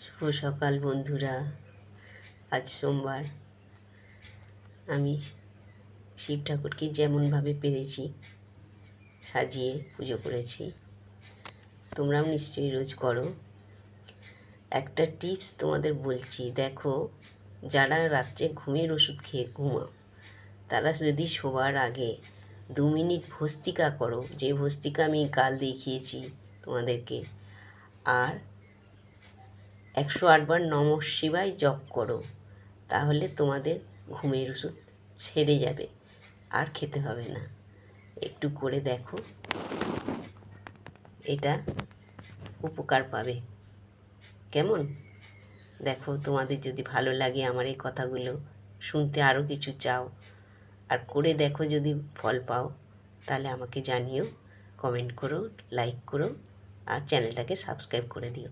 শুভ সকাল বন্ধুরা। আজ সোমবার। আমি শিব ঠাকুরকে যেমনভাবে পেরেছি সাজিয়ে পুজো করেছি। তোমরাও নিশ্চয়ই রোজ করো। একটা টিপস তোমাদের বলছি, দেখো, যারা রাত্রে ঘুমের ওষুধ খেয়ে ঘুমাও তারা যদি শোবার আগে 2 মিনিট ভস্ত্রিকা করো, যে ভস্ত্রিকা আমি কাল দেখিয়েছি তোমাদেরকে, আর 108 বার নমঃ শিবায় জপ করো, তাহলে তোমাদের ঘুমের ওষুধ ছেড়ে যাবে, আর খেতে হবে না। একটু করে দেখো, এটা উপকার পাবে। কেমন? দেখো, তোমাদের যদি ভালো লাগে আমার এই কথাগুলো শুনতে, আরও কিছু চাও আর করে দেখো, যদি ফল পাও তাহলে আমাকে জানিও, কমেন্ট করো, লাইক করো আর চ্যানেলটাকে সাবস্ক্রাইব করে দিও।